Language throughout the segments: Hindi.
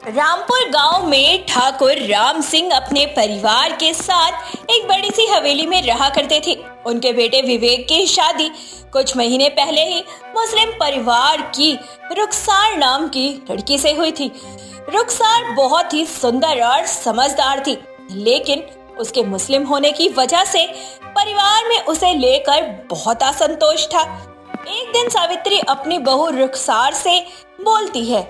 रामपुर गांव में ठाकुर राम सिंह अपने परिवार के साथ एक बड़ी सी हवेली में रहा करते थे। उनके बेटे विवेक की शादी कुछ महीने पहले ही मुस्लिम परिवार की रुखसार नाम की लड़की से हुई थी। रुखसार बहुत ही सुंदर और समझदार थी, लेकिन उसके मुस्लिम होने की वजह से परिवार में उसे लेकर बहुत असंतोष था। एक दिन सावित्री अपनी बहू रुखसार से बोलती है,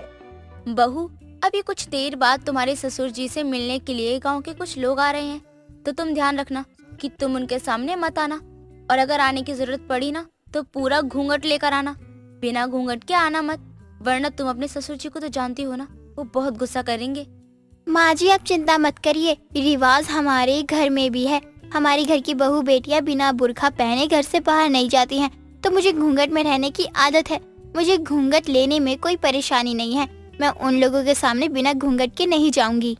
बहू, अभी कुछ देर बाद तुम्हारे ससुर जी से मिलने के लिए गांव के कुछ लोग आ रहे हैं, तो तुम ध्यान रखना कि तुम उनके सामने मत आना, और अगर आने की जरूरत पड़ी ना तो पूरा घूंघट लेकर आना, बिना घूंघट के आना मत, वरना तुम अपने ससुर जी को तो जानती हो ना, वो बहुत गुस्सा करेंगे। माँ जी, आप चिंता मत करिए, रिवाज हमारे घर में भी है। हमारी घर की बहू बेटियां बिना बुर्खा पहने घर से बाहर नहीं जाती हैं, तो मुझे घूंघट में रहने की आदत है। मुझे घूंघट लेने में कोई परेशानी नहीं है। मैं उन लोगों के सामने बिना घूंघट के नहीं जाऊंगी।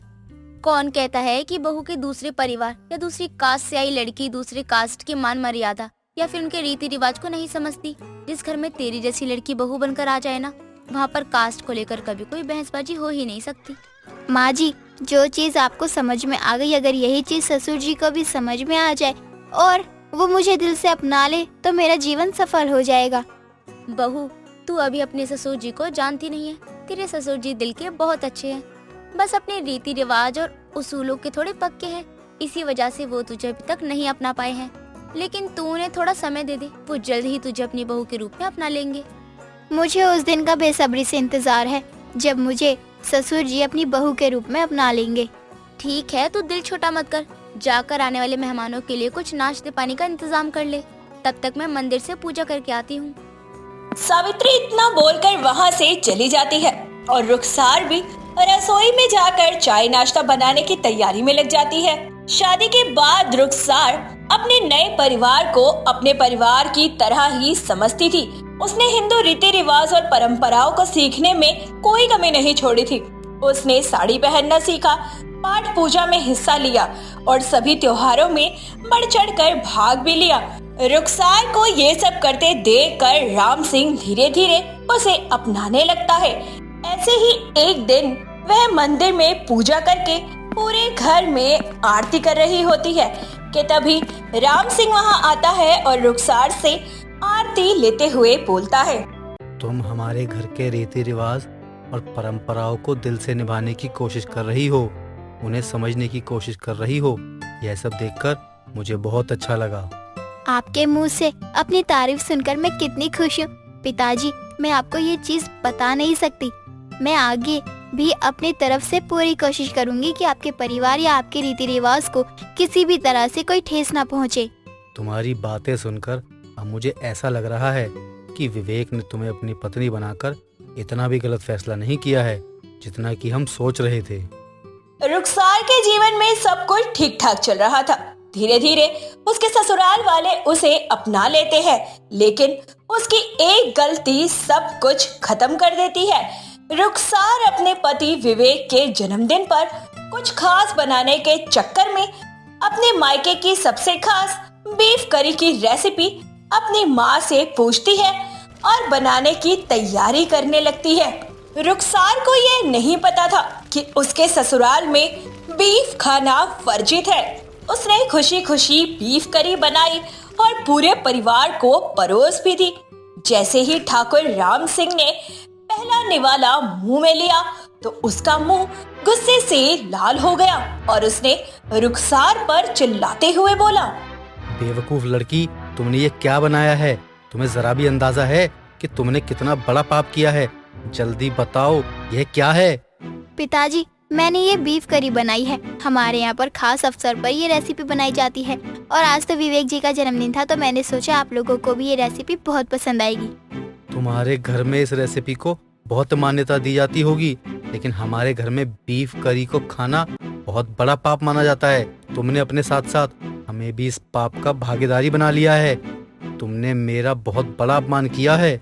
कौन कहता है कि बहू के दूसरे परिवार या दूसरी कास्ट से आई लड़की दूसरे कास्ट की मान मर्यादा या फिर उनके रीति रिवाज को नहीं समझती। जिस घर में तेरी जैसी लड़की बहू बनकर आ जाए ना, वहाँ पर कास्ट को लेकर कभी कोई बहसबाजी हो ही नहीं सकती। माँ जी, जो चीज आपको समझ में आ गई, अगर यही चीज ससुर जी को भी समझ में आ जाए और वो मुझे दिल से अपना ले, तो मेरा जीवन सफल हो जाएगा। बहू, तू अभी अपने ससुर जी को जानती नहीं है। तेरे ससुर जी दिल के बहुत अच्छे हैं, बस अपने रीति रिवाज और उसूलों के थोड़े पक्के हैं, इसी वजह से वो तुझे अभी तक नहीं अपना पाए हैं। लेकिन तू उन्हें थोड़ा समय दे दे, वो जल्द ही तुझे अपनी बहू के रूप में अपना लेंगे। मुझे उस दिन का बेसब्री से इंतजार है जब मुझे ससुर जी अपनी बहू के रूप में अपना लेंगे। ठीक है, तू दिल छोटा मत कर, जाकर आने वाले मेहमानों के लिए कुछ नाश्ते पानी का इंतजाम कर ले। तब तक मैं मंदिर से पूजा करके आती हूँ। सावित्री इतना बोलकर वहाँ से चली जाती है और रुखसार भी रसोई में जाकर चाय नाश्ता बनाने की तैयारी में लग जाती है। शादी के बाद रुखसार अपने नए परिवार को अपने परिवार की तरह ही समझती थी। उसने हिंदू रीति रिवाज और परंपराओं को सीखने में कोई कमी नहीं छोड़ी थी। उसने साड़ी पहनना सीखा, पाठ पूजा में हिस्सा लिया और सभी त्योहारों में बढ़ चढ़कर भाग भी लिया। रुखसार को ये सब करते देखकर राम सिंह धीरे धीरे उसे अपनाने लगता है। ऐसे ही एक दिन वह मंदिर में पूजा करके पूरे घर में आरती कर रही होती है कि तभी राम सिंह वहाँ आता है और रुखसार से आरती लेते हुए बोलता है, तुम हमारे घर के रीति रिवाज और परंपराओं को दिल से निभाने की कोशिश कर रही हो, उन्हें समझने की कोशिश कर रही हो। यह सब देखकर मुझे बहुत अच्छा लगा। आपके मुंह से अपनी तारीफ सुनकर मैं कितनी खुश हूँ। पिताजी, मैं आपको ये चीज बता नहीं सकती। मैं आगे भी अपनी तरफ से पूरी कोशिश करूंगी कि आपके परिवार या आपके रीति रिवाज को किसी भी तरह से कोई ठेस न पहुँचे। तुम्हारी बातें सुनकर अब मुझे ऐसा लग रहा है कि विवेक ने तुम्हें अपनी पत्नी बनाकर इतना भी गलत फैसला नहीं किया है जितना कि हम सोच रहे थे। रुखसार के जीवन में सब कुछ ठीक ठाक चल रहा था। धीरे धीरे उसके ससुराल वाले उसे अपना लेते हैं, लेकिन उसकी एक गलती सब कुछ खत्म कर देती है। रुखसार अपने पति विवेक के जन्मदिन पर कुछ खास बनाने के चक्कर में अपने मायके की सबसे खास बीफ करी की रेसिपी अपनी माँ से पूछती है और बनाने की तैयारी करने लगती है। रुखसार को ये नहीं पता था कि उसके ससुराल में बीफ खाना वर्जित है। उसने खुशी खुशी बीफ करी बनाई और पूरे परिवार को परोस भी दी। जैसे ही ठाकुर राम सिंह ने पहला निवाला मुंह में लिया तो उसका मुंह गुस्से से लाल हो गया और उसने रुखसार पर चिल्लाते हुए बोला, बेवकूफ लड़की, तुमने ये क्या बनाया है? तुम्हें जरा भी अंदाजा है कि तुमने कितना बड़ा पाप किया है? जल्दी बताओ, यह क्या है? पिताजी, मैंने ये बीफ करी बनाई है। हमारे यहाँ पर खास अवसर पर ये रेसिपी बनाई जाती है और आज तो विवेक जी का जन्मदिन था, तो मैंने सोचा आप लोगों को भी ये रेसिपी बहुत पसंद आएगी। तुम्हारे घर में इस रेसिपी को बहुत मान्यता दी जाती होगी, लेकिन हमारे घर में बीफ करी को खाना बहुत बड़ा पाप माना जाता है। तुमने अपने साथ साथ हमें भी इस पाप का भागीदारी बना लिया है। तुमने मेरा बहुत बड़ा अपमान किया है।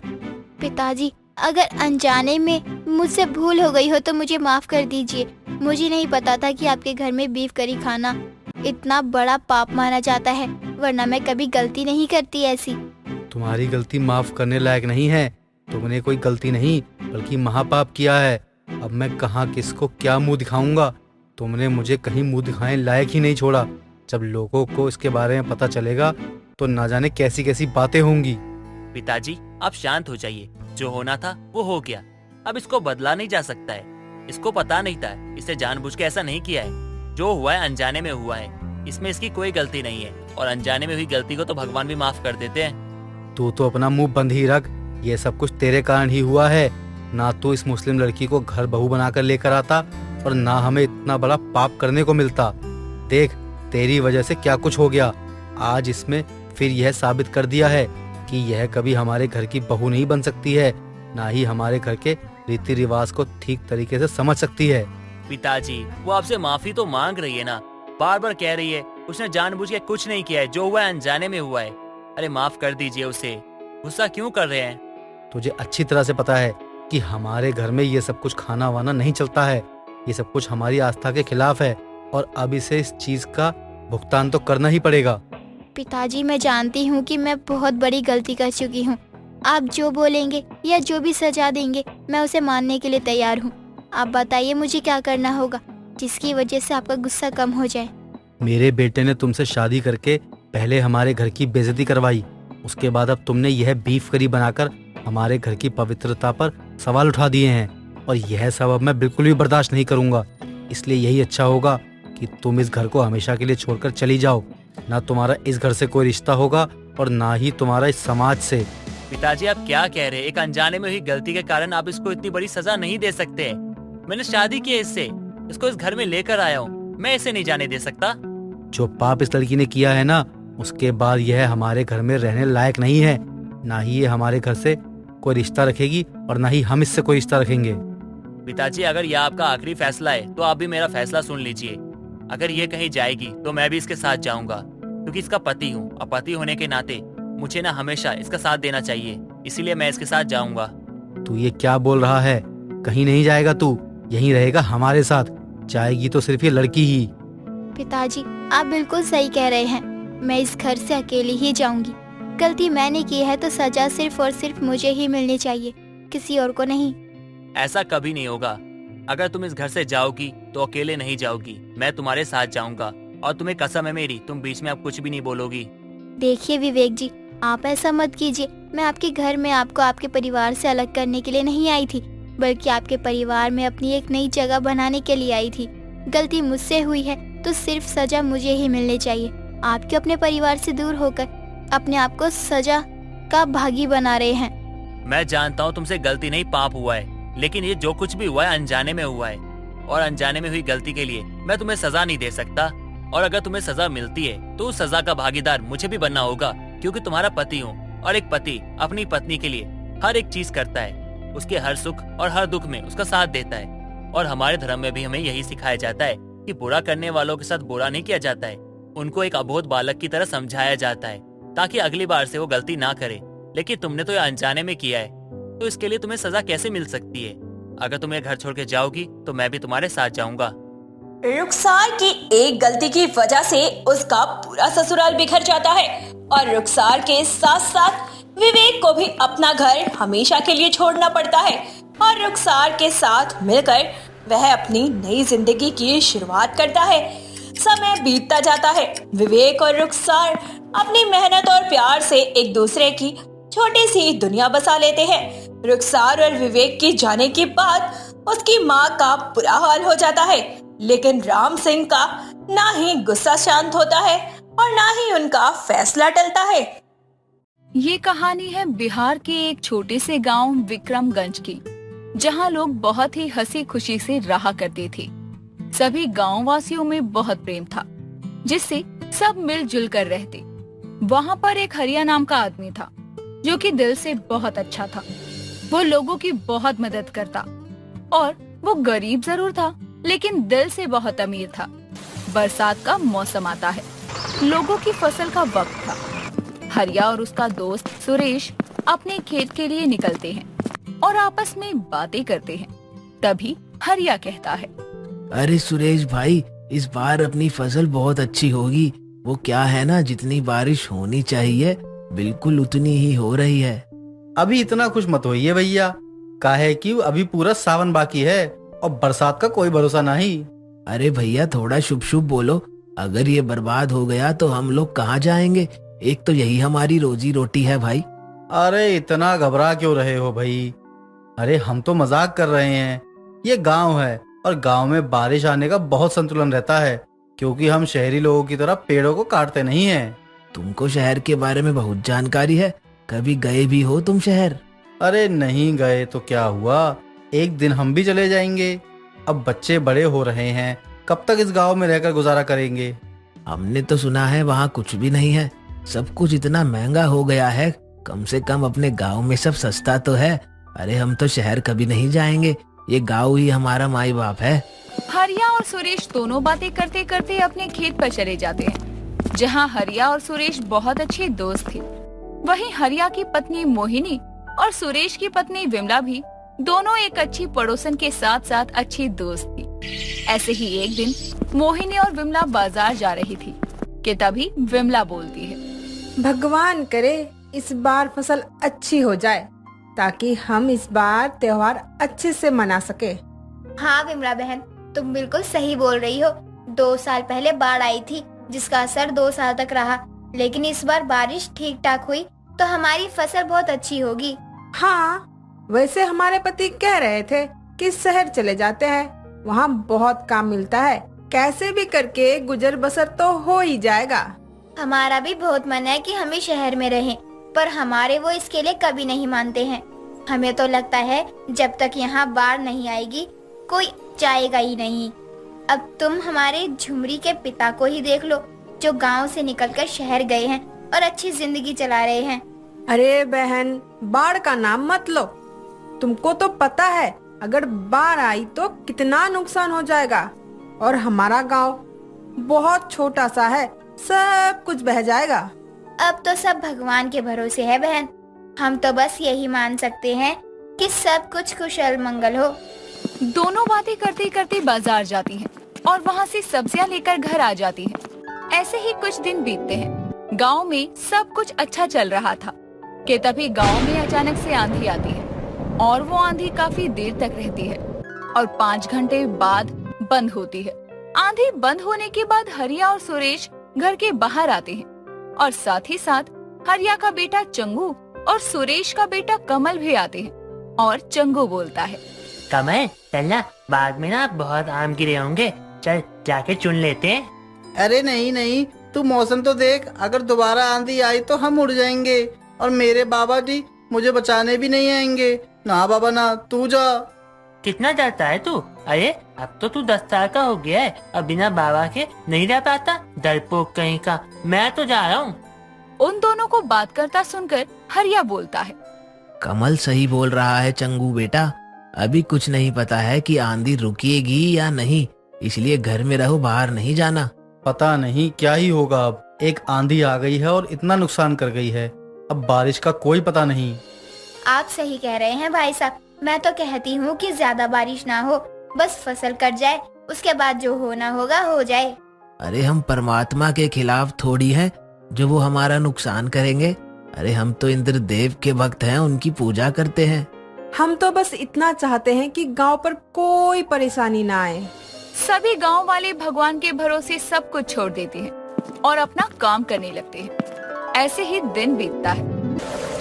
पिताजी, अगर अनजाने में मुझसे भूल हो गई हो तो मुझे माफ कर दीजिए। मुझे नहीं पता था कि आपके घर में बीफ करी खाना इतना बड़ा पाप माना जाता है, वरना मैं कभी गलती नहीं करती ऐसी। तुम्हारी गलती माफ करने लायक नहीं है। तुमने कोई गलती नहीं बल्कि महापाप किया है। अब मैं कहाँ किसको क्या मुंह दिखाऊंगा। तुमने मुझे कहीं मुंह दिखाने लायक ही नहीं छोड़ा। जब लोगों को इसके बारे में पता चलेगा तो ना जाने कैसी कैसी बातें होंगी। पिताजी आप शांत हो जाइए, जो होना था वो हो गया, अब इसको बदला नहीं जा सकता है। इसको पता नहीं था, इसे जानबूझ के ऐसा नहीं किया है। जो हुआ है अनजाने में हुआ है, इसमें इसकी कोई गलती नहीं है, और अनजाने में हुई गलती को तो भगवान भी माफ कर देते हैं। तू तो अपना मुंह बंद ही रख। ये सब कुछ तेरे कारण ही हुआ है। ना तो इस मुस्लिम लड़की को घर बहू बनाकर लेकर आता और ना हमें इतना बड़ा पाप करने को मिलता। देख तेरी वजह से क्या कुछ हो गया। आज इसमें फिर यह साबित कर दिया है कि यह कभी हमारे घर की बहू नहीं बन सकती है, ना ही हमारे घर के रीति रिवाज को ठीक तरीके से समझ सकती है। पिताजी वो आपसे माफी तो मांग रही है ना, बार बार कह रही है उसने जानबूझ के कुछ नहीं किया है, जो हुआ है अनजाने में हुआ है। अरे माफ कर दीजिए उसे, गुस्सा क्यों कर रहे हैं? तुझे अच्छी तरह से पता है कि हमारे घर में ये सब कुछ खाना वाना नहीं चलता है। ये सब कुछ हमारी आस्था के खिलाफ है और अब इसे इस चीज का भुगतान तो करना ही पड़ेगा। पिताजी मैं जानती हूँ कि मैं बहुत बड़ी गलती कर चुकी हूँ। आप जो बोलेंगे या जो भी सजा देंगे मैं उसे मानने के लिए तैयार हूँ। आप बताइए मुझे क्या करना होगा जिसकी वजह से आपका गुस्सा कम हो जाए। मेरे बेटे ने तुमसे शादी करके पहले हमारे घर की बेइज्जती करवाई, उसके बाद अब तुमने यह बीफ करी बनाकर हमारे घर की पवित्रता पर सवाल उठा दिए हैं, और यह सब अब मैं बिल्कुल भी बर्दाश्त नहीं करूंगा। इसलिए यही अच्छा होगा कि तुम इस घर को हमेशा के लिए छोड़कर चली जाओ। ना तुम्हारा इस घर से कोई रिश्ता होगा और ना ही तुम्हारा इस समाज से। पिताजी आप क्या कह रहे हैं? एक अनजाने में हुई गलती के कारण आप इसको इतनी बड़ी सजा नहीं दे सकते। मैंने शादी की है इससे, इसको इस घर में लेकर आया हूँ, मैं इसे नहीं जाने दे सकता। जो पाप इस लड़की ने किया है ना, उसके बाद यह हमारे घर में रहने लायक नहीं है। ना ही ये हमारे घर से कोई रिश्ता रखेगी और ना ही हम इससे कोई रिश्ता रखेंगे। पिताजी अगर यह आपका आखिरी फैसला है तो आप भी मेरा फैसला सुन लीजिए। अगर ये कहीं जाएगी तो मैं भी इसके साथ जाऊंगा, क्योंकि इसका पति हूँ और पति होने के नाते मुझे ना हमेशा इसका साथ देना चाहिए, इसीलिए मैं इसके साथ जाऊंगा। तू ये क्या बोल रहा है? कहीं नहीं जाएगा तू, यहीं रहेगा हमारे साथ। जाएगी तो सिर्फ ये लड़की ही। पिताजी आप बिल्कुल सही कह रहे हैं, मैं इस घर से अकेली ही जाऊंगी। गलती मैंने की है तो सजा सिर्फ और सिर्फ मुझे ही मिलनी चाहिए, किसी और को नहीं। ऐसा कभी नहीं होगा। अगर तुम इस घर से जाओगी तो अकेले नहीं जाओगी, मैं तुम्हारे साथ जाऊंगा, और तुम्हें कसम है मेरी, तुम बीच में अब कुछ भी नहीं बोलोगी। देखिए विवेक जी, आप ऐसा मत कीजिए। मैं आपके घर में आपको आपके परिवार से अलग करने के लिए नहीं आई थी, बल्कि आपके परिवार में अपनी एक नई जगह बनाने के लिए आई थी। गलती मुझसे हुई है तो सिर्फ सजा मुझे ही मिलनी चाहिए। आप क्यों अपने परिवार से दूर होकर अपने आप को सजा का भागी बना रहे हैं? मैं जानता हूँ तुमसे गलती नहीं पाप हुआ है, लेकिन ये जो कुछ भी हुआ है अनजाने में हुआ है, और अनजाने में हुई गलती के लिए मैं तुम्हें सजा नहीं दे सकता। और अगर तुम्हें सजा मिलती है तो उस सजा का भागीदार मुझे भी बनना होगा, क्योंकि तुम्हारा पति हूँ, और एक पति अपनी पत्नी के लिए हर एक चीज करता है, उसके हर सुख और हर दुख में उसका साथ देता है। और हमारे धर्म में भी हमें यही सिखाया जाता है कि बुरा करने वालों के साथ बुरा नहीं किया जाता है, उनको एक अबोध बालक की तरह समझाया जाता है ताकि अगली बार से वो गलती ना करे। लेकिन तुमने तो ये अनजाने में किया है, तो इसके लिए तुम्हें सजा कैसे मिल सकती है? अगर तुम ये घर छोड़ के जाओगी तो मैं भी तुम्हारे साथ जाऊंगा। रुखसार की एक गलती की वजह से उसका पूरा ससुराल बिखर जाता है, और रुखसार के साथ साथ विवेक को भी अपना घर हमेशा के लिए छोड़ना पड़ता है, और रुखसार के साथ मिलकर वह अपनी नई जिंदगी की शुरुआत करता है। समय बीतता जाता है, विवेक और रुखसार अपनी मेहनत और प्यार से एक दूसरे की छोटी सी दुनिया बसा लेते हैं। रुखसार और विवेक की जाने के बाद उसकी माँ का बुरा हाल हो जाता है, लेकिन राम सिंह का ना ही गुस्सा शांत होता है और ना ही उनका फैसला टलता है। ये कहानी है बिहार के एक छोटे से गांव विक्रमगंज की, जहां लोग बहुत ही हंसी खुशी से रहा करते थे। सभी गांव वासियों में बहुत प्रेम था, जिससे सब मिलजुल कर रहते। वहाँ पर एक हरिया नाम का आदमी था, जो कि दिल से बहुत अच्छा था। वो लोगों की बहुत मदद करता, और वो गरीब जरूर था लेकिन दिल से बहुत अमीर था। बरसात का मौसम आता है, लोगों की फसल का वक्त था। हरिया और उसका दोस्त सुरेश अपने खेत के लिए निकलते हैं और आपस में बातें करते हैं। तभी हरिया कहता है, अरे सुरेश भाई, इस बार अपनी फसल बहुत अच्छी होगी। वो क्या है ना, जितनी बारिश होनी चाहिए बिल्कुल उतनी ही हो रही है। अभी इतना खुश मत होइए भैया, काहे कि अभी पूरा सावन बाकी है। और बरसात का कोई भरोसा नहीं। अरे भैया थोड़ा शुभ शुभ बोलो। अगर ये बर्बाद हो गया तो हम लोग कहाँ जाएंगे? एक तो यही हमारी रोजी रोटी है भाई। अरे इतना घबरा क्यों रहे हो भाई? अरे हम तो मजाक कर रहे हैं। ये गांव है और गांव में बारिश आने का बहुत संतुलन रहता है, क्योंकि हम शहरी लोगों की तरह पेड़ों को काटते नहीं हैं। तुमको शहर के बारे में बहुत जानकारी है। कभी गए भी हो तुम शहर? अरे नहीं गए तो क्या हुआ, एक दिन हम भी चले जाएंगे। अब बच्चे बड़े हो रहे हैं, कब तक इस गांव में रहकर गुजारा करेंगे? हमने तो सुना है वहाँ कुछ भी नहीं है, सब कुछ इतना महंगा हो गया है। कम से कम अपने गांव में सब सस्ता तो है। अरे हम तो शहर कभी नहीं जाएंगे, ये गांव ही हमारा माई बाप है। हरिया और सुरेश दोनों बातें करते करते अपने खेत पर चले जाते हैं, जहाँ हरिया और सुरेश बहुत अच्छे दोस्त थे। वहीं हरिया की पत्नी मोहिनी और सुरेश की पत्नी विमला भी दोनों एक अच्छी पड़ोसन के साथ साथ अच्छी दोस्त थी। ऐसे ही एक दिन मोहिनी और विमला बाजार जा रही थी कि तभी विमला बोलती है, भगवान करे इस बार फसल अच्छी हो जाए, ताकि हम इस बार त्योहार अच्छे से मना सके। हाँ विमला बहन, तुम बिल्कुल सही बोल रही हो। 2 साल पहले बाढ़ आई थी, जिसका असर 2 साल तक रहा, लेकिन इस बार बारिश ठीक ठाक हुई तो हमारी फसल बहुत अच्छी होगी। हाँ, वैसे हमारे पति कह रहे थे कि शहर चले जाते हैं, वहाँ बहुत काम मिलता है, कैसे भी करके गुजर बसर तो हो ही जाएगा। हमारा भी बहुत मन है कि हम भी शहर में रहें, पर हमारे वो इसके लिए कभी नहीं मानते हैं। हमें तो लगता है जब तक यहाँ बाढ़ नहीं आएगी कोई जाएगा ही नहीं। अब तुम हमारे झुमरी के पिता को ही देख लो, जो गांव से निकलकर शहर गए हैं और अच्छी जिंदगी चला रहे हैं। अरे बहन, बाढ़ का नाम मत लो। तुमको तो पता है अगर बाढ़ आई तो कितना नुकसान हो जाएगा, और हमारा गांव बहुत छोटा सा है, सब कुछ बह जाएगा। अब तो सब भगवान के भरोसे है बहन, हम तो बस यही मान सकते हैं कि सब कुछ कुशल मंगल हो। दोनों बातें करते करते बाजार जाती हैं और वहाँ से सब्जियाँ लेकर घर आ जाती हैं। ऐसे ही कुछ दिन बीतते हैं। गांव में सब कुछ अच्छा चल रहा था कि तभी गांव में अचानक से आंधी आती है, और वो आंधी काफी देर तक रहती है और 5 घंटे बाद बंद होती है। आंधी बंद होने के बाद हरिया और सुरेश घर के बाहर आते हैं, और साथ ही साथ हरिया का बेटा चंगू और सुरेश का बेटा कमल भी आते हैं। और चंगू बोलता है, कमल चलना, बाग में ना बहुत आम गिरे होंगे, चल जाके चुन लेते हैं। अरे नहीं नहीं, तू मौसम तो देख, अगर दोबारा आंधी आई तो हम उड़ जाएंगे और मेरे बाबा जी मुझे बचाने भी नहीं आएंगे। ना बाबा ना, तू जा। कितना डरता है तू? अरे अब तो तू 10 साल का हो गया है, अब बिना बाबा के नहीं रह पाता, डरपोक कहीं का। मैं तो जा रहा हूँ। उन दोनों को बात करता सुनकर हरिया बोलता है, कमल सही बोल रहा है चंगू बेटा, अभी कुछ नहीं पता है कि आंधी रुकेगी या नहीं, इसलिए घर में रहो, बाहर नहीं जाना। पता नहीं क्या ही होगा। अब एक आंधी आ गई है और इतना नुकसान कर गई है, अब बारिश का कोई पता नहीं। आप सही कह रहे हैं भाई साहब, मैं तो कहती हूँ कि ज्यादा बारिश ना हो, बस फसल कट जाए, उसके बाद जो होना होगा हो जाए। अरे हम परमात्मा के खिलाफ थोड़ी हैं जो वो हमारा नुकसान करेंगे। अरे हम तो इंद्रदेव के भक्त हैं, उनकी पूजा करते हैं। हम तो बस इतना चाहते हैं कि गांव पर कोई परेशानी ना आए। सभी गांव वाले भगवान के भरोसे सब कुछ छोड़ देते हैं और अपना काम करने लगते हैं। ऐसे ही दिन बीतता है।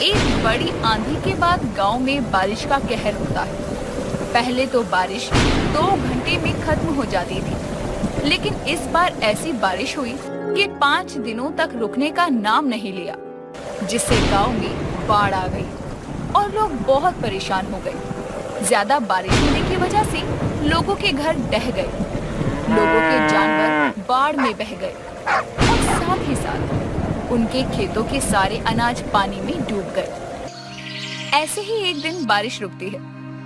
एक बड़ी आंधी के बाद गांव में बारिश का कहर होता है। पहले तो बारिश 2 घंटे में खत्म हो जाती थी, लेकिन इस बार ऐसी बारिश हुई कि 5 दिनों तक रुकने का नाम नहीं लिया, जिससे गांव में बाढ़ आ गई और लोग बहुत परेशान हो गए। ज्यादा बारिश होने की वजह से लोगों के घर ढह गए, लोगों के जानवर बाढ़ में बह गए और साथ ही साथ उनके खेतों के सारे अनाज पानी में डूब गए। ऐसे ही एक दिन बारिश रुकती है,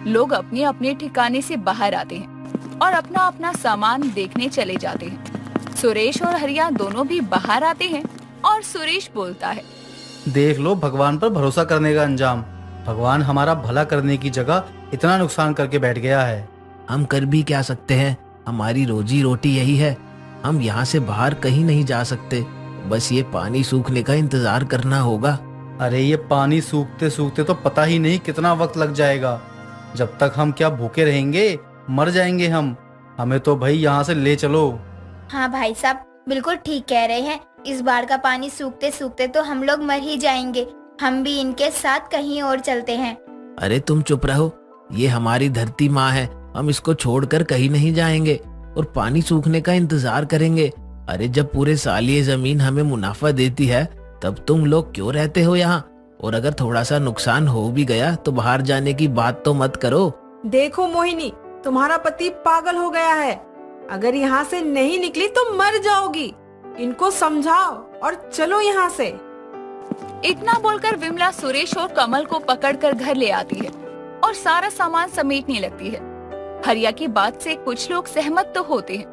लोग अपने अपने ठिकाने से बाहर आते हैं और अपना अपना सामान देखने चले जाते हैं। सुरेश और हरिया दोनों भी बाहर आते हैं और सुरेश बोलता है, देख लो भगवान पर भरोसा करने का अंजाम। भगवान हमारा भला करने की जगह इतना नुकसान करके बैठ गया है। हम कर भी क्या सकते हैं, हमारी रोजी रोटी यही है। हम यहाँ से बाहर कहीं नहीं जा सकते, बस ये पानी सूखने का इंतजार करना होगा। अरे ये पानी सूखते सूखते तो पता ही नहीं कितना वक्त लग जाएगा। जब तक हम क्या भूखे रहेंगे, मर जाएंगे हम। हमें तो भाई यहाँ से ले चलो। हाँ भाई साहब, बिल्कुल ठीक कह रहे हैं। इस बाढ़ का पानी सूखते सूखते तो हम लोग मर ही जाएंगे। हम भी इनके साथ कहीं और चलते हैं। अरे तुम चुप रहो, ये हमारी धरती माँ है, हम इसको छोड़कर कहीं नहीं जाएंगे और पानी सूखने का इंतजार करेंगे। अरे जब पूरे साल ये जमीन हमें मुनाफा देती है तब तुम लोग क्यों रहते हो यहाँ? और अगर थोड़ा सा नुकसान हो भी गया तो बाहर जाने की बात तो मत करो। देखो मोहिनी, तुम्हारा पति पागल हो गया है। अगर यहाँ से नहीं निकली तो मर जाओगी। इनको समझाओ और चलो यहाँ से। इतना बोलकर विमला सुरेश और कमल को पकड़कर घर ले आती है और सारा सामान समेटने लगती है। हरिया की बात से कुछ लोग सहमत तो होते हैं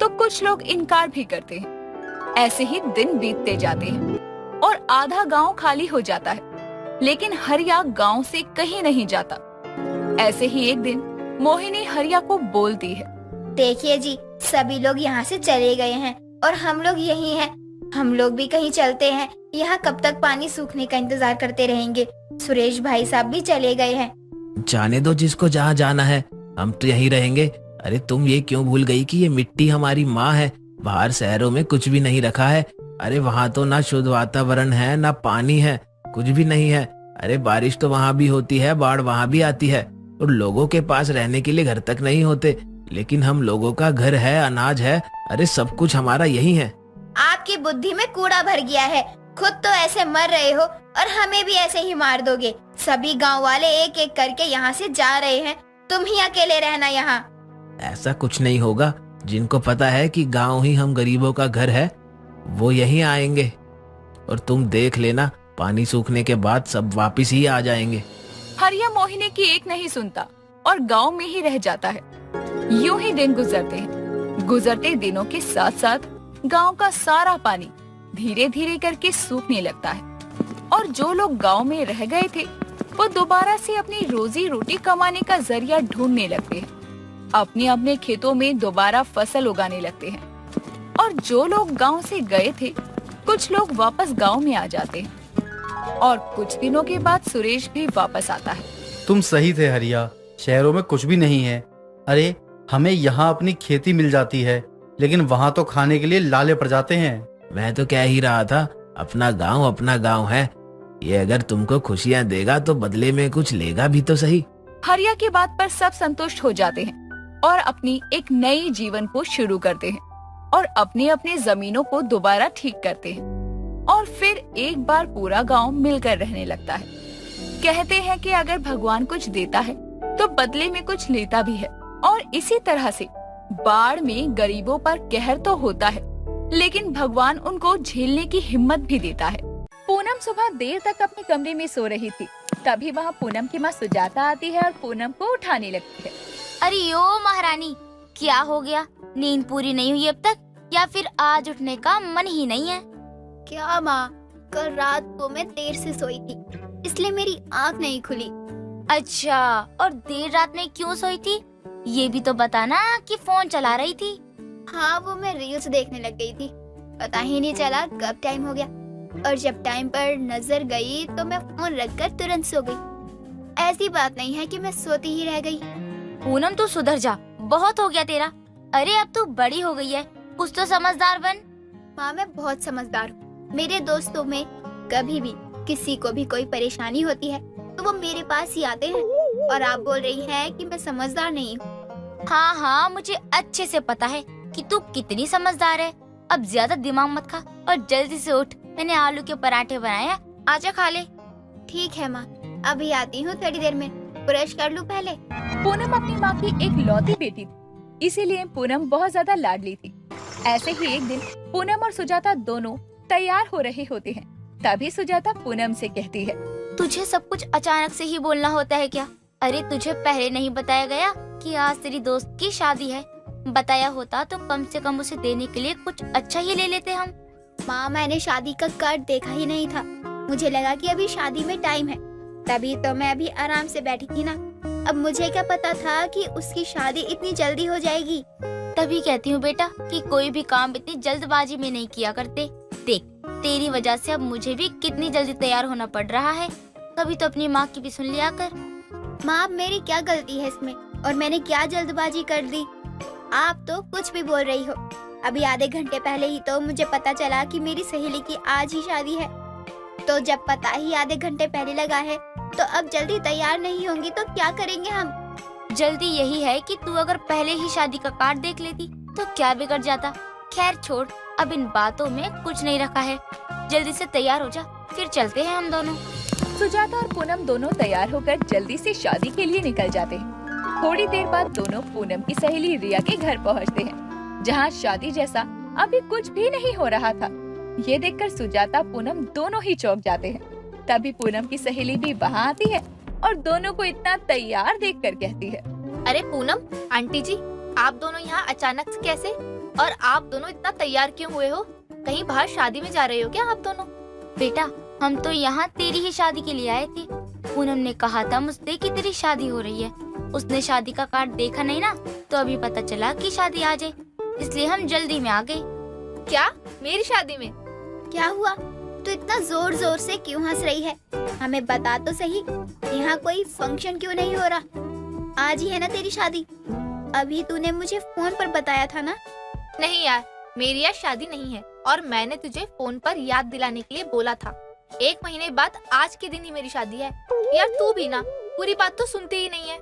तो कुछ लोग इनकार भी करते हैं। ऐसे ही दिन बीतते जाते हैं और आधा गांव खाली हो जाता है, लेकिन हरिया गांव से कहीं नहीं जाता। ऐसे ही एक दिन मोहिनी हरिया को बोलती है, देखिए जी, सभी लोग यहाँ से चले गए हैं और हम लोग यही हैं। हम लोग भी कहीं चलते हैं। यहाँ कब तक पानी सूखने का इंतजार करते रहेंगे? सुरेश भाई साहब भी चले गए हैं। जाने दो जिसको जहाँ जाना है, हम तो यहीं रहेंगे। अरे तुम ये क्यों भूल गई कि ये मिट्टी हमारी माँ है? बाहर शहरों में कुछ भी नहीं रखा है। अरे वहाँ तो ना शुद्ध वातावरण है, ना पानी है, कुछ भी नहीं है। अरे बारिश तो वहाँ भी होती है, बाढ़ वहाँ भी आती है और लोगों के पास रहने के लिए घर तक नहीं होते, लेकिन हम लोगों का घर है, अनाज है, अरे सब कुछ हमारा यही है। आपकी बुद्धि में कूड़ा भर गया है। खुद तो ऐसे मर रहे हो और हमें भी ऐसे ही मार दोगे। सभी गांव वाले एक एक करके यहाँ से जा रहे हैं, तुम ही अकेले रहना यहाँ। ऐसा कुछ नहीं होगा। जिनको पता है कि गांव ही हम गरीबों का घर है, वो यहीं आएंगे और तुम देख लेना, पानी सूखने के बाद सब वापिस ही आ जाएंगे। हरिया मोहिनी की एक नहीं सुनता और गांव में ही रह जाता है। यूं ही दिन गुजरते हैं। गुजरते दिनों के साथ साथ गांव का सारा पानी धीरे धीरे करके सूखने लगता है और जो लोग गांव में रह गए थे वो दोबारा से अपनी रोजी रोटी कमाने का जरिया ढूंढने लगते हैं। अपने अपने खेतों में दोबारा फसल उगाने लगते हैं और जो लोग गांव से गए थे कुछ लोग वापस गांव में आ जाते हैं और कुछ दिनों के बाद सुरेश भी वापस आता है। तुम सही थे हरिया, शहरों में कुछ भी नहीं है। अरे हमें यहाँ अपनी खेती मिल जाती है, लेकिन वहाँ तो खाने के लिए लाले पड़ जाते हैं। मैं तो कह ही रहा था, अपना गांव है। ये अगर तुमको खुशियाँ देगा तो बदले में कुछ लेगा भी तो सही। हरिया की बात पर सब संतुष्ट हो जाते हैं और अपनी एक नई जीवन को शुरू करते हैं और अपने अपने जमीनों को दोबारा ठीक करते हैं और फिर एक बार पूरा गांव मिलकर रहने लगता है। कहते हैं कि अगर भगवान कुछ देता है तो बदले में कुछ लेता भी है और इसी तरह से बाढ़ में गरीबों पर कहर तो होता है, लेकिन भगवान उनको झेलने की हिम्मत भी देता है। पूनम सुबह देर तक अपने कमरे में सो रही थी, तभी वहाँ पूनम की माँ सुजाता आती है और पूनम को उठाने लगती है। अरे ओ महारानी, क्या हो गया? नींद पूरी नहीं हुई अब तक या फिर आज उठने का मन ही नहीं है? क्या माँ, कल रात को मैं देर से सोई थी, इसलिए मेरी आँख नहीं खुली। अच्छा, और देर रात में क्यों सोई थी? ये भी तो बताना कि फोन चला रही थी। हाँ, वो मैं रील्स देखने लग गई थी, पता ही नहीं चला कब टाइम हो गया और जब टाइम पर नजर गई तो मैं फोन रखकर तुरंत सो गई। ऐसी बात नहीं है कि मैं सोती ही रह गई। पूनम तू सुधर जा, बहुत हो गया तेरा। अरे अब तू बड़ी हो गई है, कुछ तो समझदार बन। माँ, मैं बहुत समझदार हूँ। मेरे दोस्तों में कभी भी किसी को भी कोई परेशानी होती है तो वो मेरे पास ही आते हैं और आप बोल रही हैं कि मैं समझदार नहीं हूँ। हाँ हाँ, मुझे अच्छे से पता है कि तू कितनी समझदार है। अब ज्यादा दिमाग मत खा और जल्दी से उठ। मैंने आलू के पराठे बनाए हैं, आजा खा ले। ठीक है माँ, अभी आती हूँ थोड़ी देर में, ब्रश कर लूँ पहले। पूनम अपनी माँ की एक लौती बेटी थी, इसीलिए पूनम बहुत ज्यादा लाडली थी। ऐसे ही एक दिन पूनम और सुजाता दोनों तैयार हो रहे होते हैं, तभी सुजाता पूनम से कहती है, तुझे सब कुछ अचानक से ही बोलना होता है क्या? अरे तुझे पहले नहीं बताया गया कि आज तेरी दोस्त की शादी है? बताया होता तो कम से कम उसे देने के लिए कुछ अच्छा ही ले लेते हम। माँ, मैंने शादी का कार्ड देखा ही नहीं था, मुझे लगा कि अभी शादी में टाइम है, तभी तो मैं अभी आराम से बैठी थी ना। अब मुझे क्या पता था कि उसकी शादी इतनी जल्दी हो जाएगी। तभी कहती हूँ बेटा कि कोई भी काम इतनी जल्दबाजी में नहीं किया करते। देख, तेरी वजह से अब मुझे भी कितनी जल्दी तैयार होना पड़ रहा है। कभी तो अपनी माँ की भी सुन लिया कर। माँ, मेरी क्या गलती है इसमें? और मैंने क्या जल्दबाजी कर दी। आप तो कुछ भी बोल रही हो। अभी आधे घंटे पहले ही तो मुझे पता चला कि मेरी सहेली की आज ही शादी है। तो जब पता ही आधे घंटे पहले लगा है तो अब जल्दी तैयार नहीं होंगी तो क्या करेंगे हम। जल्दी यही है कि तू अगर पहले ही शादी का कार्ड देख लेती तो क्या बिगड़ जाता। खैर छोड़, अब इन बातों में कुछ नहीं रखा है। जल्दी से तैयार हो जा, फिर चलते हैं हम दोनों। सुजाता और पूनम दोनों तैयार होकर जल्दी से शादी के लिए निकल जाते हैं। थोड़ी देर बाद दोनों पूनम की सहेली रिया के घर पहुंचते हैं, जहां शादी जैसा अभी कुछ भी नहीं हो रहा था। ये देखकर सुजाता पूनम दोनों ही चौंक जाते हैं। तभी पूनम की सहेली भी वहां आती है और दोनों को इतना तैयार देखकर कहती है, अरे पूनम आंटी जी, आप दोनों यहाँ अचानक से कैसे? और आप दोनों इतना तैयार क्यों हुए हो? कहीं बाहर शादी में जा रहे हो क्या आप दोनों? बेटा, हम तो यहाँ तेरी ही शादी के लिए आए थे। पूनम ने कहा था मुझसे कि तेरी शादी हो रही है। उसने शादी का कार्ड देखा नहीं ना, तो अभी पता चला कि शादी आ जाए, इसलिए हम जल्दी में आ गए। क्या मेरी शादी में? क्या हुआ? तो इतना जोर जोर से क्यों हंस रही है? हमें बता तो सही, यहाँ कोई फंक्शन क्यों नहीं हो रहा? आज ही है ना तेरी शादी? अभी तूने मुझे फोन पर बताया था ना। नहीं यार, मेरी आज शादी नहीं है और मैंने तुझे फोन पर याद दिलाने के लिए बोला था। 1 महीने बाद आज के दिन ही मेरी शादी है। यार तू भी ना पूरी बात तो सुनती ही नहीं है।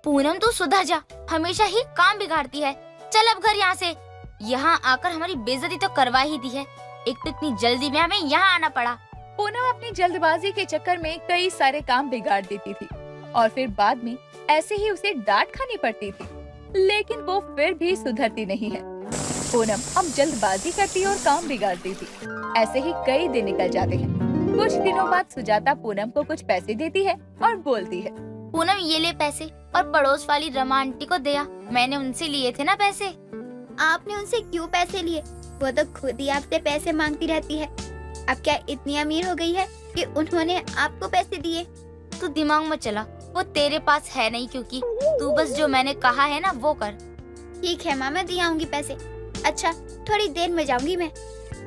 पूनम तू सुधर जा, हमेशा ही काम बिगाड़ती है। चल अब घर यहाँ से। यहाँ आकर हमारी बेइज्जती तो करवा ही दी है। एक तो इतनी जल्दी में हमें यहाँ आना पड़ा। पूनम अपनी जल्दबाजी के चक्कर में कई सारे काम बिगाड़ देती थी और फिर बाद में ऐसे ही उसे डांट खानी पड़ती थी, लेकिन वो फिर भी सुधरती नहीं है। पूनम अब जल्दबाजी करती और काम बिगाड़ती थी। ऐसे ही कई दिन निकल जाते हैं। कुछ दिनों बाद सुजाता पूनम को कुछ पैसे देती है और बोलती है, पूनम ये ले पैसे और पड़ोस वाली रमा आंटी को दिया। मैंने उनसे लिए थे ना पैसे। आपने उनसे क्यों पैसे लिए? वो तो खुद ही आपसे पैसे मांगती रहती है। अब क्या इतनी अमीर हो गई है कि उन्होंने आपको पैसे दिए? तू दिमाग मत चला, वो तेरे पास है नहीं, क्योंकि तू बस जो मैंने कहा है ना वो कर। ठीक है माँ, मैं दे आऊंगी पैसे। अच्छा, थोड़ी देर में जाऊंगी मैं।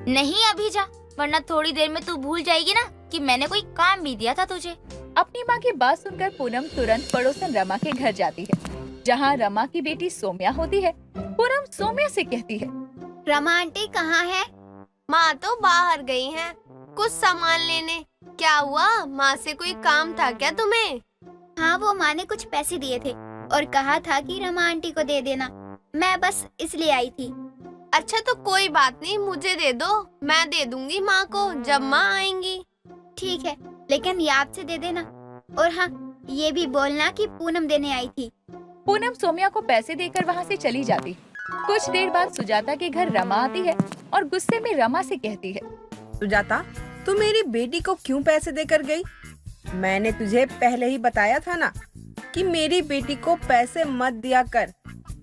नहीं अभी जा, वरना थोड़ी देर में तू भूल जाएगी ना कि मैंने कोई काम भी दिया था तुझे। अपनी माँ की बात सुनकर पूनम तुरंत पड़ोसन रमा के घर जाती है, जहाँ रमा की बेटी सोम्या होती है। पूनम सोम्या से कहती है, रमा आंटी कहाँ है? माँ तो बाहर गई हैं, कुछ सामान लेने। क्या हुआ, माँ से कोई काम था क्या तुम्हें? हाँ, वो माँ ने कुछ पैसे दिए थे और कहा था कि रमा आंटी को दे देना। मैं बस इसलिए आई थी। अच्छा तो कोई बात नहीं, मुझे दे दो, मैं दे दूंगी माँ को जब माँ आएंगी। ठीक है, लेकिन याद से दे देना। और हाँ, ये भी बोलना कि पूनम देने आई थी। पूनम सोम्या को पैसे देकर वहाँ से चली जाती। कुछ देर बाद सुजाता के घर रमा आती है और गुस्से में रमा से कहती है, सुजाता, तू मेरी बेटी को क्यों पैसे देकर गई? मैंने तुझे पहले ही बताया था ना कि मेरी बेटी को पैसे मत दिया कर,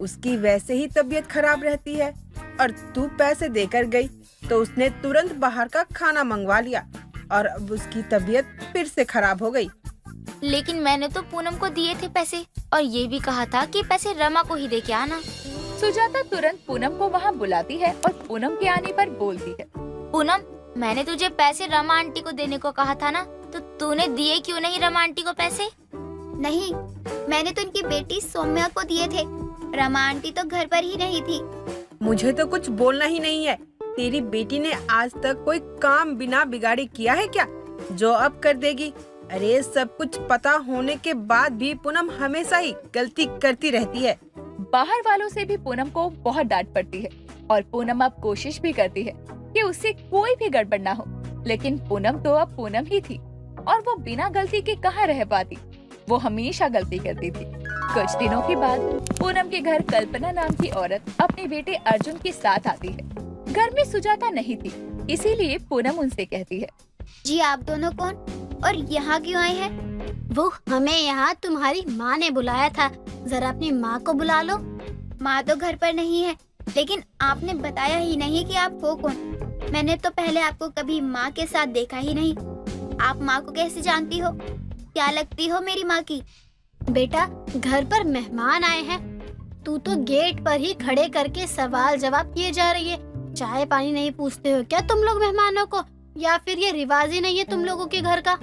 उसकी वैसे ही तबीयत खराब रहती है। और तू पैसे देकर गई तो उसने तुरंत बाहर का खाना मंगवा लिया और अब उसकी तबीयत फिर से खराब हो गई। लेकिन मैंने तो पूनम को दिए थे पैसे और ये भी कहा था कि पैसे रमा को ही दे के आना। सुजाता तुरंत पूनम को वहाँ बुलाती है और पूनम के आने पर बोलती है, पूनम, मैंने तुझे पैसे रमा आंटी को देने को कहा था ना, तो तूने दिए क्यों नहीं रमा आंटी को पैसे? नहीं, मैंने तो उनकी बेटी सौम्या को दिए थे। रमा आंटी तो घर पर ही नहीं थी। मुझे तो कुछ बोलना ही नहीं है। तेरी बेटी ने आज तक कोई काम बिना बिगाड़े किया है क्या, जो अब कर देगी? अरे सब कुछ पता होने के बाद भी पूनम हमेशा ही गलती करती रहती है। बाहर वालों से भी पूनम को बहुत डांट पड़ती है और पूनम अब कोशिश भी करती है कि उससे कोई भी गड़बड़ ना हो, लेकिन पूनम तो अब पूनम ही थी और वो बिना गलती के कहाँ रह पाती। वो हमेशा गलती करती थी। कुछ दिनों के बाद पूनम के घर कल्पना नाम की औरत अपने बेटे अर्जुन के साथ आती है। घर में सुजाता नहीं थी, इसीलिए पूनम उनसे कहती है, जी आप दोनों कौन और यहाँ क्यों आए हैं? वो हमें यहाँ तुम्हारी माँ ने बुलाया था, जरा अपनी माँ को बुला लो। माँ तो घर पर नहीं है, लेकिन आपने बताया ही नहीं कि आप हो कौन। मैंने तो पहले आपको कभी माँ के साथ देखा ही नहीं। आप माँ को कैसे जानती हो? क्या लगती हो मेरी माँ की? बेटा, घर पर मेहमान आए हैं, तू तो गेट पर ही खड़े करके सवाल जवाब किए जा रही है। चाय पानी नहीं पूछते हो क्या तुम लोग मेहमानों को, या फिर ये रिवाज ही नहीं है तुम लोगों के घर का?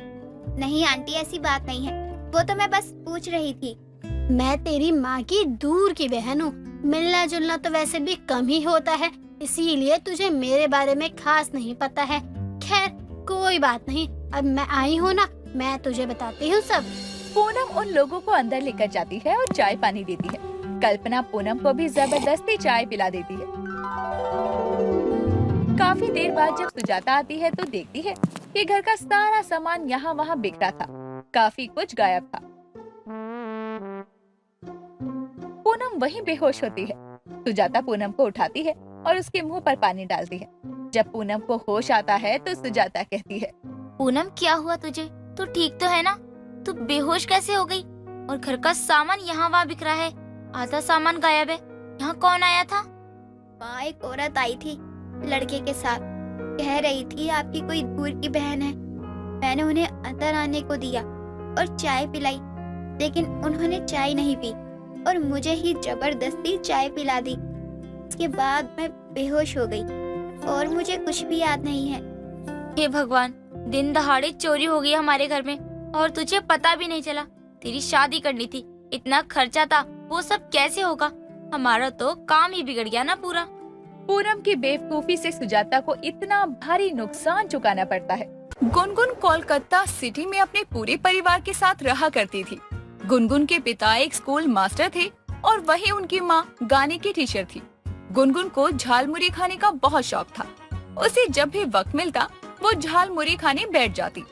नहीं आंटी, ऐसी बात नहीं है। वो तो मैं बस पूछ रही थी। मैं तेरी माँ की दूर की बहन हूँ। मिलना जुलना तो वैसे भी कम ही होता है, इसीलिए तुझे मेरे बारे में खास नहीं पता है। खैर कोई बात नहीं, अब मैं आई हूँ ना, मैं तुझे बताती हूँ सब। पूनम उन लोगों को अंदर लेकर जाती है और चाय पानी देती है। कल्पना पूनम को भी जबरदस्ती चाय पिला देती है। काफी देर बाद जब सुजाता आती है तो देखती है कि घर का सारा सामान यहाँ वहाँ बिखरा था, काफी कुछ गायब था। पूनम वहीं बेहोश होती है। सुजाता पूनम को उठाती है और उसके मुंह पर पानी डालती है। जब पूनम को होश आता है तो सुजाता कहती है, पूनम क्या हुआ तुझे? तू ठीक तो है ना? तू बेहोश कैसे हो गई? और घर का सामान यहाँ वहाँ बिखरा है, आधा सामान गायब है। यहाँ कौन आया था? वहाँ एक औरत आई थी लड़के के साथ, कह रही थी आपकी कोई दूर की बहन है। मैंने उन्हें अंदर आने को दिया और चाय पिलाई, लेकिन उन्होंने चाय नहीं पी और मुझे ही जबरदस्ती चाय पिला दी। उसके बाद मैं बेहोश हो गई और मुझे कुछ भी याद नहीं है। हे भगवान, दिन दहाड़े चोरी हो गई हमारे घर में और तुझे पता भी नहीं चला। तेरी शादी करनी थी, इतना खर्चा था, वो सब कैसे होगा? हमारा तो काम ही बिगड़ गया ना पूरा। पूनम की बेवकूफी से सुजाता को इतना भारी नुकसान चुकाना पड़ता है। गुनगुन कोलकाता सिटी में अपने पूरे परिवार के साथ रहा करती थी। गुनगुन के पिता एक स्कूल मास्टर थे और वही उनकी माँ गाने की टीचर थी। गुनगुन को झालमुरी खाने का बहुत शौक था। उसे जब भी वक्त मिलता वो झालमुरी खाने बैठ जाती।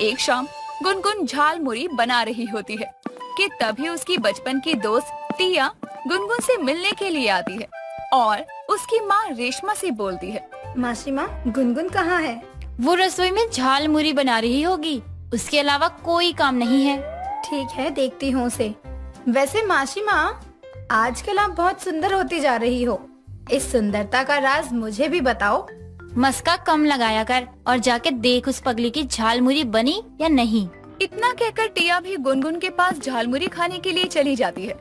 एक शाम गुनगुन झालमुरी बना रही होती है कि तभी उसकी बचपन की दोस्त टिया गुनगुन से मिलने के लिए आती है और उसकी माँ रेशमा से बोलती है, मासी माँ, गुनगुन कहाँ है? वो रसोई में झालमुरी बना रही होगी, उसके अलावा कोई काम नहीं है। ठीक है, देखती हूँ उसे। वैसे मासी माँ, आजकल आप बहुत सुंदर होती जा रही हो। इस सुंदरता का राज मुझे भी बताओ। मस्का कम लगाया कर और जाके देख उस पगली की झालमुरी बनी या नहीं। इतना कहकर टिया भी गुनगुन के पास झालमुरी खाने के लिए चली जाती है।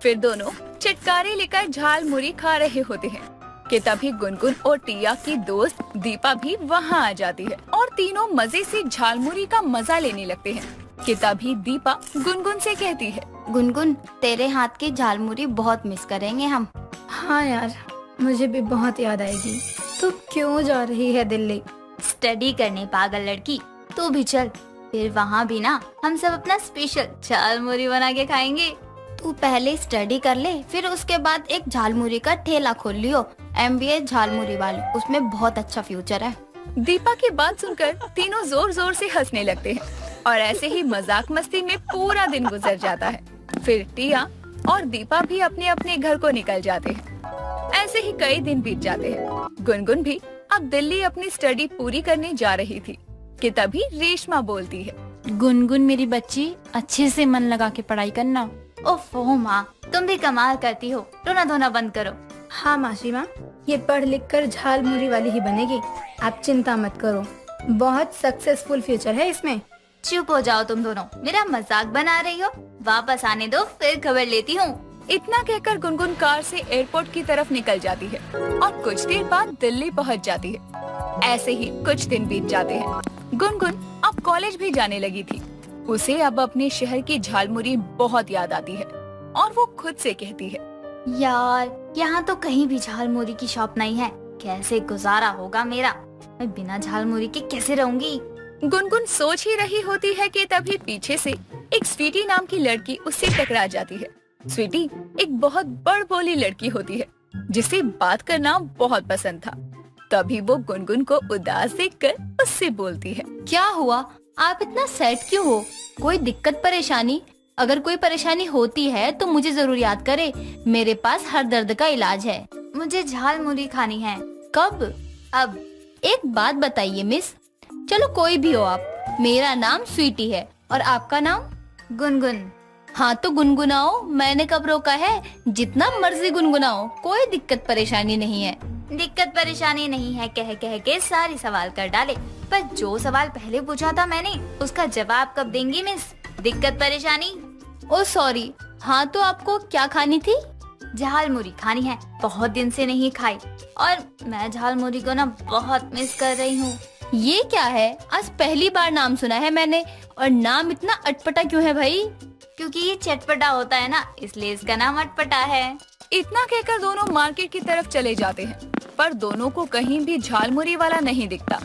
फिर दोनों चटकारे लेकर झालमुरी खा रहे होते हैं कि तभी गुनगुन और टिया की दोस्त दीपा भी वहाँ आ जाती है और तीनों मजे से झालमुरी का मजा लेने लगते हैं कि तभी दीपा गुनगुन से कहती है, गुनगुन, तेरे हाथ की झालमुरी बहुत मिस करेंगे हम। हाँ यार, मुझे भी बहुत याद आएगी। तू क्यों जा रही है दिल्ली? स्टडी करने, पागल लड़की। तू भी चल, फिर वहाँ भी ना हम सब अपना स्पेशल झालमुरी बना के खाएंगे। तू पहले स्टडी कर ले, फिर उसके बाद एक झालमुरी का ठेला खोल लियो, MBA झालमुरी वाली, उसमें बहुत अच्छा फ्यूचर है। दीपा की बात सुनकर तीनों जोर जोर से हंसने लगते हैं और ऐसे ही मजाक मस्ती में पूरा दिन गुजर जाता है। फिर टिया और दीपा भी अपने अपने घर को निकल जाते हैं। ऐसे ही कई दिन बीत जाते हैं। गुनगुन भी अब दिल्ली अपनी स्टडी पूरी करने जा रही थी कि तभी रेशमा बोलती है, गुनगुन मेरी बच्ची, अच्छे से मन लगा के पढ़ाई करना। ओफो माँ, तुम भी कमाल करती हो, रोना धोना बंद करो। हाँ मासी माँ, ये पढ़ लिख कर झालमुरी वाली ही बनेगी। आप चिंता मत करो, बहुत सक्सेसफुल फ्यूचर है इसमें। चुप हो जाओ तुम दोनों, मेरा मजाक बना रही हो? वापस आने दो, फिर खबर लेती हूँ। इतना कहकर गुनगुन कार से एयरपोर्ट की तरफ निकल जाती है और कुछ देर बाद दिल्ली पहुंच जाती है। ऐसे ही कुछ दिन बीत जाते हैं। गुनगुन अब कॉलेज भी जाने लगी थी। उसे अब अपने शहर की झालमुरी बहुत याद आती है और वो खुद से कहती है, यार यहाँ तो कहीं भी झालमुरी की शॉप नहीं है, कैसे गुजारा होगा मेरा? मैं बिना झालमुरी के कैसे रहूंगी? गुनगुन सोच ही रही होती है कि तभी पीछे से एक स्वीटी नाम की लड़की उससे टकरा जाती है। स्वीटी एक बहुत बड़बोली लड़की होती है जिसे बात करना बहुत पसंद था। तभी वो गुनगुन को उदास देखकर उससे बोलती है, क्या हुआ, आप इतना सैड क्यों हो? कोई दिक्कत परेशानी? अगर कोई परेशानी होती है तो मुझे जरूर याद करे, मेरे पास हर दर्द का इलाज है। मुझे झालमुरी खानी है। कब? अब। एक बात बताइए मिस, चलो कोई भी हो आप, मेरा नाम स्वीटी है और आपका नाम? गुनगुन। हाँ तो गुनगुनाओ, मैंने कब रोका है? जितना मर्जी गुनगुनाओ, कोई दिक्कत परेशानी नहीं है। दिक्कत परेशानी नहीं है कह कह के सारी सवाल कर डाले, पर जो सवाल पहले पूछा था मैंने उसका जवाब कब देंगी मिस? दिक्कत परेशानी? ओ सॉरी, हाँ तो आपको क्या खानी थी? झालमुरी खानी है, बहुत दिन से नहीं खाई और मैं झालमुरी को ना बहुत मिस कर रही हूँ। ये क्या है, आज पहली बार नाम सुना है मैंने। और नाम इतना अटपटा क्यों है भाई? क्योंकि ये चटपटा होता है ना, इसलिए इसका नाम अटपटा है। इतना कहकर दोनों मार्केट की तरफ चले जाते हैं, पर दोनों को कहीं भी झालमुरी वाला नहीं दिखता।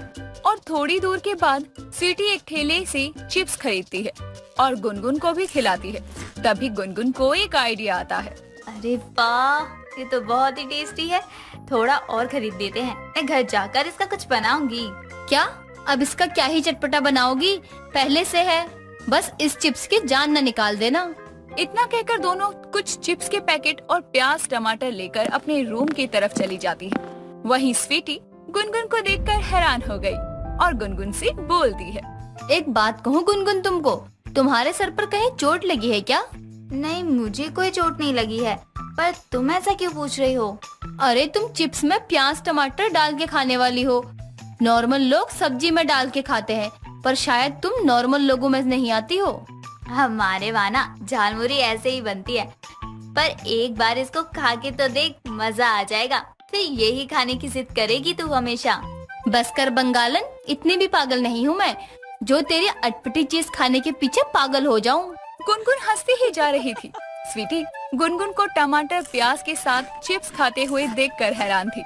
और थोड़ी दूर के बाद स्वीटी एक ठेले से चिप्स खरीदती है और गुनगुन को भी खिलाती है। तभी गुनगुन को एक आइडिया आता है। अरे वाह, ये तो बहुत ही टेस्टी है, थोड़ा और खरीद देते हैं। मैं घर जाकर इसका कुछ बनाऊंगी। क्या अब इसका क्या ही चटपटा बनाओगी? पहले से है, बस इस चिप्स की जान न निकाल देना। इतना कहकर दोनों कुछ चिप्स के पैकेट और प्याज टमाटर लेकर अपने रूम की तरफ चली जाती है। वहीं स्वीटी गुनगुन को देखकर हैरान हो गई और गुनगुन से बोलती है। एक बात कहूँ गुनगुन तुमको, तुम्हारे सर पर कहीं चोट लगी है क्या? नहीं, मुझे कोई चोट नहीं लगी है, पर तुम ऐसा क्यों पूछ रही हो? अरे तुम चिप्स में प्याज टमाटर डाल के खाने वाली हो। नॉर्मल लोग सब्जी में डाल के खाते हैं, पर शायद तुम नॉर्मल लोगों में नहीं आती हो। हमारे वहाँ ना झालमुरी ऐसे ही बनती है, पर एक बार इसको खा के तो देख, मजा आ जाएगा। फिर यही खाने की जिद करेगी तू हमेशा। बस कर बंगालन, इतनी भी पागल नहीं हूँ मैं जो तेरी अटपटी चीज खाने के पीछे पागल हो जाऊँ। गुनगुन हंसती ही जा रही थी। स्वीटी गुनगुन को टमाटर प्याज के साथ चिप्स खाते हुए देखकर हैरान थी।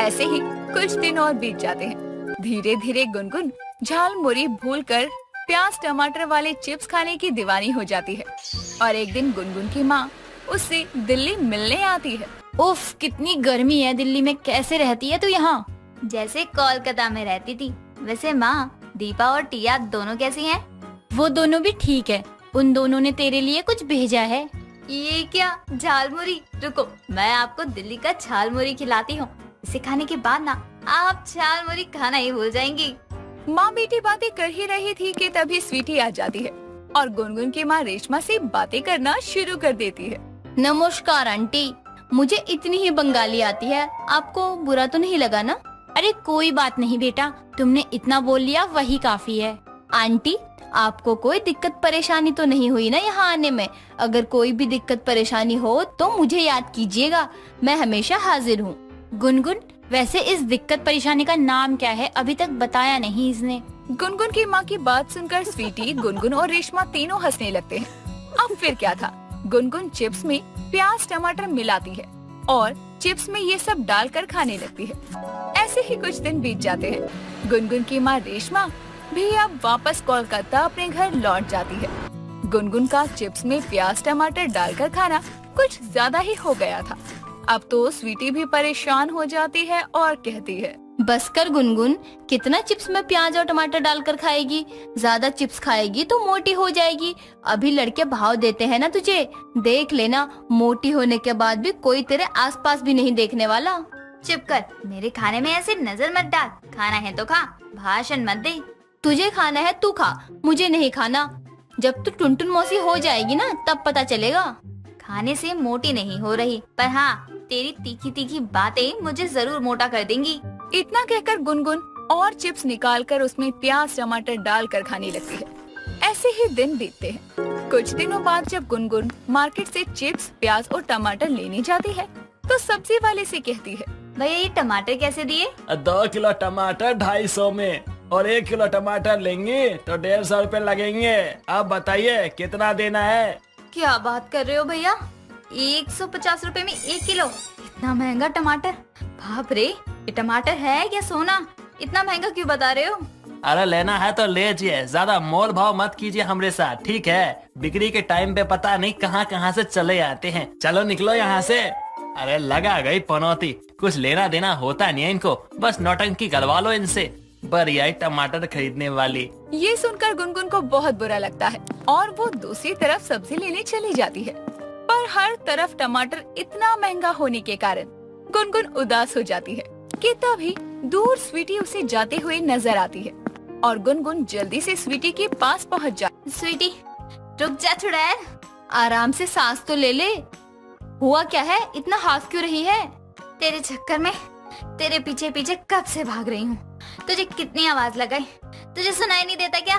ऐसे ही कुछ दिन और बीत जाते हैं। धीरे धीरे गुनगुन झालमुरी भूलकर प्याज टमाटर वाले चिप्स खाने की दीवानी हो जाती है। और एक दिन गुनगुन की माँ उससे दिल्ली मिलने आती है। उफ, कितनी गर्मी है दिल्ली में, कैसे रहती है तू यहाँ? जैसे कोलकाता में रहती थी। वैसे माँ, दीपा और टिया दोनों कैसी हैं? वो दोनों भी ठीक है। उन दोनों ने तेरे लिए कुछ भेजा है। ये क्या, झालमुरी? रुको, मैं आपको दिल्ली का झालमुरी खिलाती हूँ। इसे खाने के बाद ना आप झालमुरी खाना ही भूल जाएंगी। माँ बेटी बातें कर ही रही थी कि तभी स्वीटी आ जाती है और गुनगुन की माँ रेशमा से बातें करना शुरू कर देती है। नमस्कार आंटी, मुझे इतनी ही बंगाली आती है, आपको बुरा तो नहीं लगा ना? अरे कोई बात नहीं बेटा, तुमने इतना बोल लिया वही काफी है। आंटी, आपको कोई दिक्कत परेशानी तो नहीं हुई ना यहाँ आने में? अगर कोई भी दिक्कत परेशानी हो तो मुझे याद कीजिएगा, मैं हमेशा हाजिर हूँ। गुनगुन, वैसे इस दिक्कत परेशानी का नाम क्या है? अभी तक बताया नहीं इसने। गुनगुन की माँ की बात सुनकर स्वीटी, गुनगुन और रेशमा तीनों हंसने लगते हैं। अब फिर क्या था, गुनगुन चिप्स में प्याज टमाटर मिलाती है और चिप्स में ये सब डालकर खाने लगती है। ऐसे ही कुछ दिन बीत जाते हैं। गुनगुन की माँ रेशमा भी अब वापस कोलकाता अपने घर लौट जाती है। गुनगुन का चिप्स में प्याज टमाटर डालकर खाना कुछ ज्यादा ही हो गया था। अब तो स्वीटी भी परेशान हो जाती है और कहती है, बस कर गुनगुन, कितना चिप्स में प्याज और टमाटर डालकर खाएगी? ज्यादा चिप्स खाएगी तो मोटी हो जाएगी। अभी लड़के भाव देते हैं ना तुझे, देख लेना, मोटी होने के बाद भी कोई तेरे आसपास भी नहीं देखने वाला। चुप कर, मेरे खाने में ऐसे नजर मत डाल। खाना है तो खा, भाषण मत दे। तुझे खाना है तू खा, मुझे नहीं खाना। जब तू टुनटुन मौसी हो जाएगी ना तब पता चलेगा। खाने से मोटी नहीं हो रही, पर हाँ, तेरी तीखी तीखी बातें मुझे जरूर मोटा कर देंगी। इतना कहकर गुनगुन और चिप्स निकालकर उसमें प्याज टमाटर डालकर खाने लगती है। ऐसे ही दिन बीतते हैं। कुछ दिनों बाद जब गुनगुन मार्केट से चिप्स प्याज और टमाटर लेने जाती है तो सब्जी वाले से कहती है, भैया ये टमाटर कैसे दिए? 2 किलो टमाटर 250 में, और 1 किलो टमाटर लेंगे तो 150 रुपए लगेंगे। आप बताइए कितना देना है? क्या बात कर रहे हो भैया, 150 रुपए में 1 किलो? इतना महंगा टमाटर? बाप रे, ये टमाटर है क्या सोना? इतना महंगा क्यों बता रहे हो? अरे लेना है तो ले जाइए, ज्यादा मोल भाव मत कीजिए हमरे साथ, ठीक है? बिक्री के टाइम पे पता नहीं कहाँ कहाँ से चले आते हैं। चलो निकलो यहाँ से। अरे लगा गई पनौती, कुछ लेना देना होता नहीं है इनको, बस नौटंकी करवा लो इनसे। बढ़िया टमाटर खरीदने वाली। ये सुनकर गुनगुन को बहुत बुरा लगता है और वो दूसरी तरफ सब्जी लेने चली जाती है, पर हर तरफ टमाटर इतना महंगा होने के कारण गुनगुन उदास हो जाती है कि तभी दूर स्वीटी उसे जाते हुए नजर आती है और गुनगुन जल्दी से स्वीटी के पास पहुंच जाती। स्वीटी रुक जा थोड़ा, आराम से सांस तो ले ले। हुआ क्या है, इतना हाफ क्यों रही है? तेरे चक्कर में तेरे पीछे पीछे कब से भाग रही हूँ। तुझे कितनी आवाज लगाई, तुझे सुनाई नहीं देता क्या?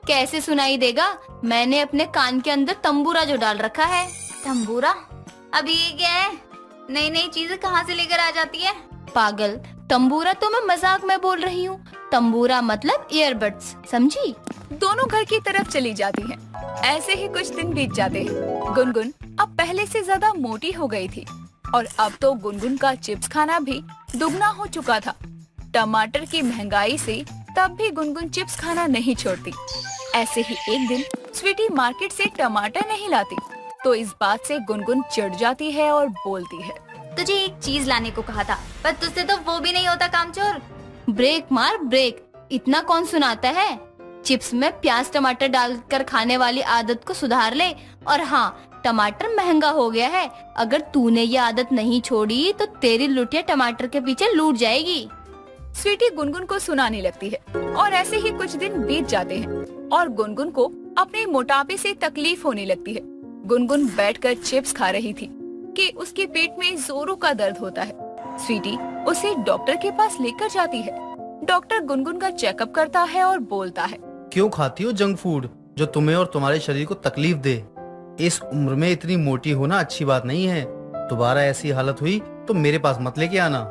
कैसे सुनाई देगा, मैंने अपने कान के अंदर तंबूरा जो डाल रखा है। तंबूरा? अभी ये क्या है? नई नई चीजें कहाँ से लेकर आ जाती है? पागल, तंबूरा तो मैं मजाक में बोल रही हूँ। तंबूरा मतलब ईयरबड्स, समझी? दोनों घर की तरफ चली जाती हैं। ऐसे ही कुछ दिन बीत जाते हैं। गुनगुन अब पहले से ज्यादा मोटी हो गई थी और अब तो गुनगुन का चिप्स खाना भी दुगना हो चुका था। टमाटर की महंगाई से तब भी गुनगुन चिप्स खाना नहीं छोड़ती। ऐसे ही एक दिन स्वीटी मार्केट से टमाटर नहीं लाती तो इस बात से गुनगुन चिढ़ जाती है और बोलती है, तुझे एक चीज लाने को कहा था पर तुझसे तो वो भी नहीं होता कामचोर। ब्रेक मार ब्रेक, इतना कौन सुनाता है। चिप्स में प्याज टमाटर डालकर खाने वाली आदत को सुधार ले। और हाँ, टमाटर महंगा हो गया है, अगर तूने ये आदत नहीं छोड़ी तो तेरी लुटिया टमाटर के पीछे लूट जाएगी। स्वीटी गुनगुन को सुनाने लगती है और ऐसे ही कुछ दिन बीत जाते हैं और गुनगुन को अपने मोटापे से तकलीफ होने लगती है। गुनगुन बैठकर चिप्स खा रही थी कि उसके पेट में जोरों का दर्द होता है। स्वीटी उसे डॉक्टर के पास लेकर जाती है। डॉक्टर गुनगुन का चेकअप करता है और बोलता है, क्यों खाती हो जंक फूड जो तुम्हें और तुम्हारे शरीर को तकलीफ दे। इस उम्र में इतनी मोटी होना अच्छी बात नहीं है। दोबारा ऐसी हालत हुई तो मेरे पास मत लेके आना।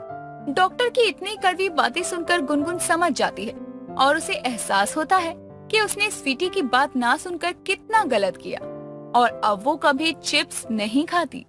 डॉक्टर की इतनी कड़वी बातें सुनकर गुनगुन समझ जाती है और उसे एहसास होता है कि उसने स्वीटी की बात ना सुनकर कितना गलत किया और अब वो कभी चिप्स नहीं खाती।